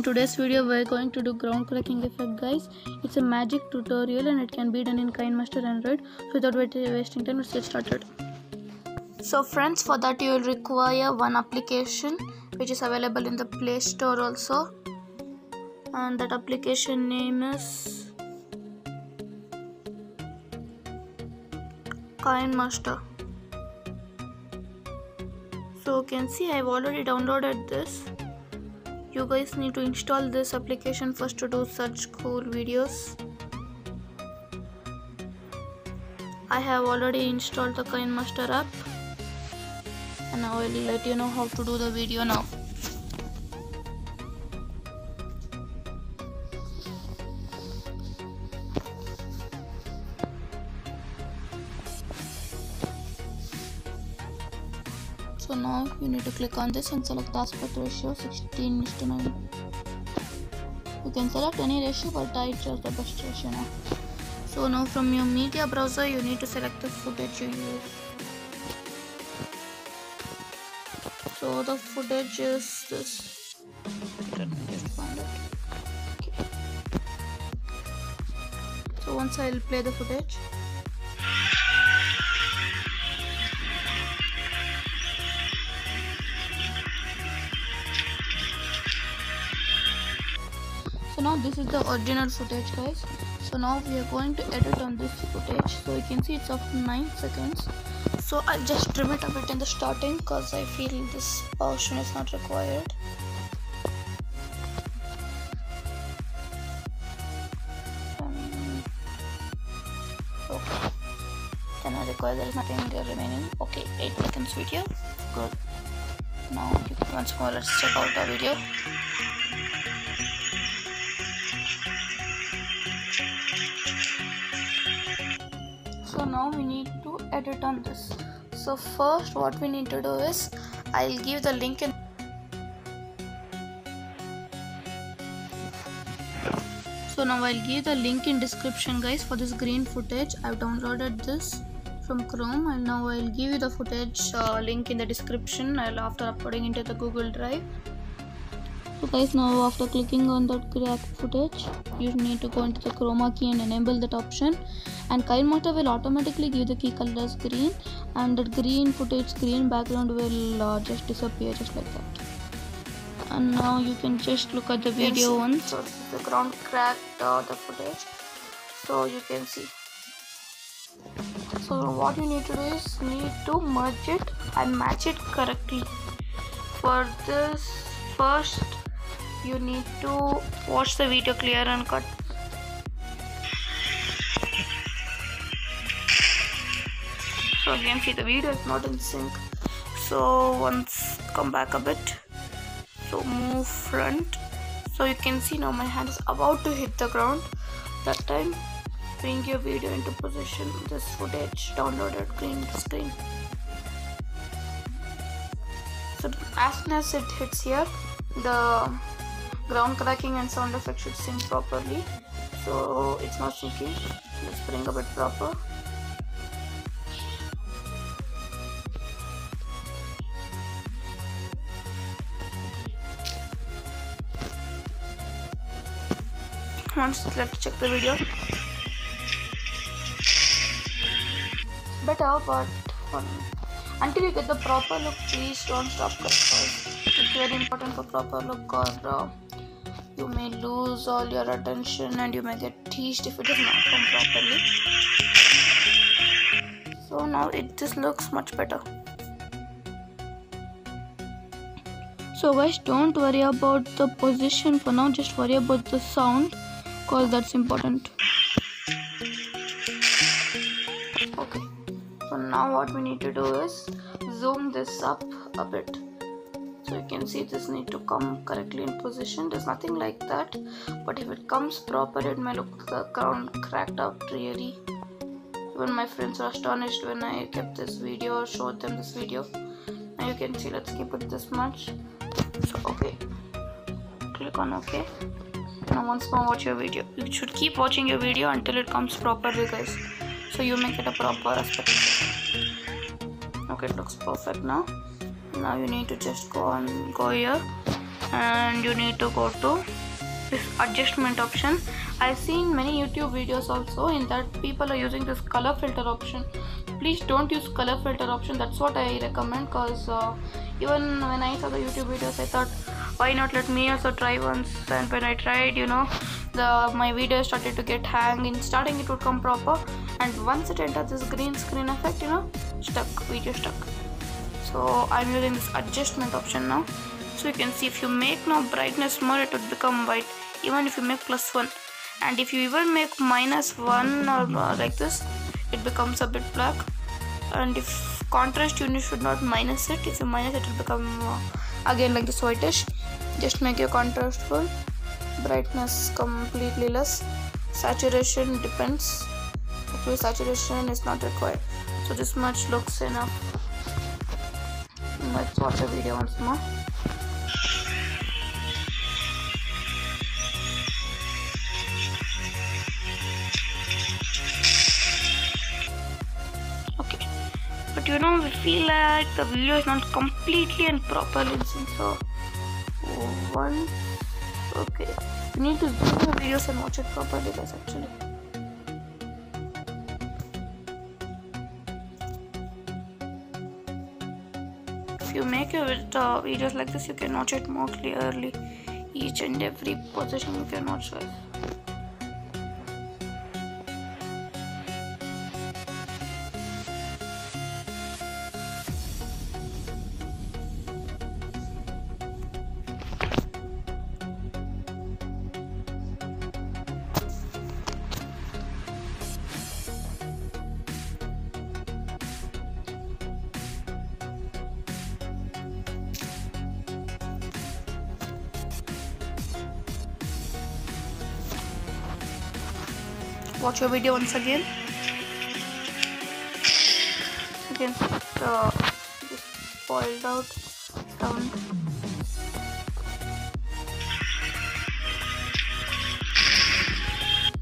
today's video we're going to do ground cracking effect, guys. It's a magic tutorial and it can be done in Kinemaster Android. So without wasting time, let's get started. So friends, for that you will require one application which is available in the Play Store also, and that application name is Kinemaster. So you can see I've already downloaded this. You guys need to install this application first to do such cool videos. I have already installed the Kinemaster app and I will let you know how to do the video now. So now you need to click on this and select the aspect ratio 16:9. You can select any ratio, but I chose the best ratio now. So now from your media browser you need to select the footage you use. So the footage is this. Let me just find it. Okay. So once I will play the footage. So now this is the original footage, guys. So now we are going to edit on this footage. So you can see it's of 9 seconds. So I'll just trim it a bit in the starting because I feel this portion is not required. Okay. Then I require there is nothing remaining. Okay, 8 seconds video. Good. Now once more let's check out the video. So now we need to edit on this. So first what we need to do is I'll give the link in. So now I'll give the link in description, guys, for this green footage. I've downloaded this from Chrome and now I'll give you the footage link in the description after uploading into the Google Drive. So guys, now after clicking on that cracked footage, you need to go into the chroma key and enable that option, and Kinemaster will automatically give the key color as green, and that green footage green background will just disappear just like that. And now you can just look at the video once. So this is the ground cracked the footage, so you can see. So what you need to do is need to merge it and match it correctly. For this, first you need to watch the video clear and cut. So again, see the video is not in sync. So once come back a bit. So move front. So you can see now my hand is about to hit the ground. That time bring your video into position. This footage downloaded green screen. So as soon as it hits here, the ground cracking and sound effect should sync properly. So it's not syncing. Let's bring a bit proper. Once let's check the video. Better, but until you get the proper look, please don't stop because it's very important for proper look, or you may lose all your attention and you may get teased if it does not come properly. So now this looks much better. So guys, don't worry about the position for now, just worry about the sound because that's important. Okay, so now what we need to do is zoom this up a bit. So you can see this need to come correctly in position. There's nothing like that, but if it comes proper, it may look the ground cracked up really. Even my friends were astonished when I kept this video or showed them this video. Now you can see, let's keep it this much. So okay, click on OK. Now once more watch your video. You should keep watching your video until it comes properly, guys, so you make it a proper aspect. Okay, it looks perfect now. Now you need to just go here and you need to go to this adjustment option. I've seen many YouTube videos also in that people are using this color filter option. Please don't use color filter option. That's what I recommend, because even when I saw the YouTube videos I thought, why not let me also try once. And when I tried, my video started to get hang. In starting it would come proper, and once it entered this green screen effect, video stuck. So I'm using this adjustment option now. So you can see if you make now brightness more, it would become white, even if you make +1, and if you even make -1 or like this, it becomes a bit black. And if contrast, you should not minus it. If you minus it, it will become again like this whitish. Just make your contrast full, brightness completely less, saturation depends. Actually saturation is not required, so this much looks enough. Let's watch the video once more. But we feel like the video is not completely and properly seen. So okay, you need to zoom the videos and watch it properly, guys. Actually, if you make your videos like this, you can watch it more clearly. Each and every position you can watch, guys. Watch your video once again. You can see this spoiled out sound.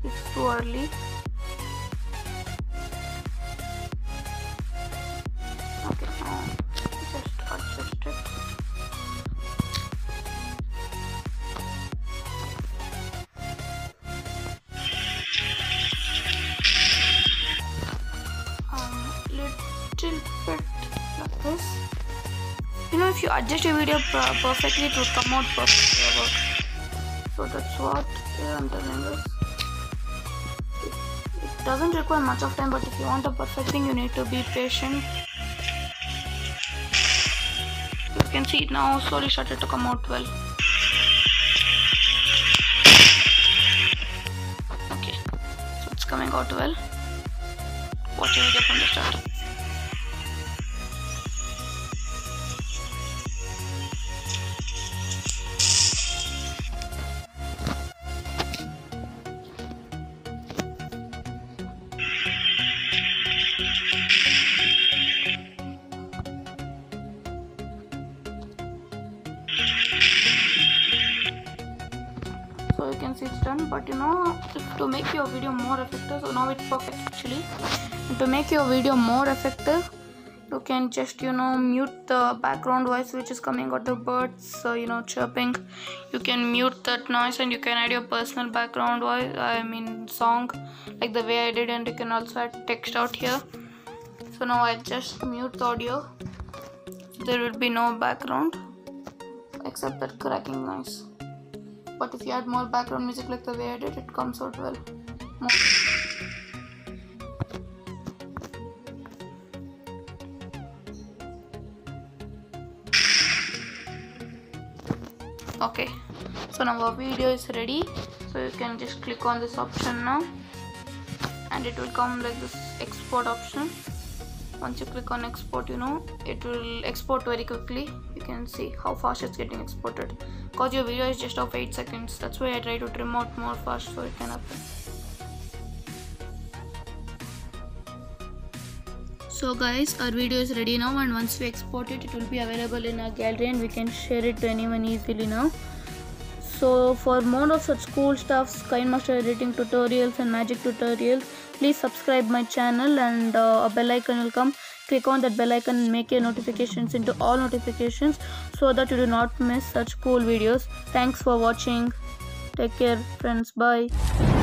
It's too early. Okay, now just adjust it. Little bit like this. If you adjust your video perfectly, it will come out perfectly. So that's what I'm telling us. It doesn't require much of time, but if you want a perfect thing, you need to be patient. You can see it now slowly started to come out well. Okay, so it's coming out well. Watch your video from the start. So you can see it's done, but to make your video more effective, so now it's perfect actually. And to make your video more effective, you can just mute the background voice which is coming out the birds chirping. You can mute that noise, and you can add your personal background voice, song, like the way I did, and you can also add text out here. So now I just mute the audio. There will be no background except that cracking noise. But if you add more background music like the way I did, it comes out well. Okay, so now our video is ready. So you can just click on this option now, and it will come like this export option. Once you click on export, it will export very quickly. You can see how fast it's getting exported, because your video is just of 8 seconds. That's why I try to trim out more fast so it can happen. So guys, our video is ready now, and once we export it, it will be available in our gallery and we can share it to anyone easily now. So for more of such cool stuff, Kinemaster editing tutorials and magic tutorials, please subscribe my channel, and a bell icon will come. Click on that bell icon and make your notifications into all notifications so that you do not miss such cool videos. Thanks for watching. Take care friends. Bye.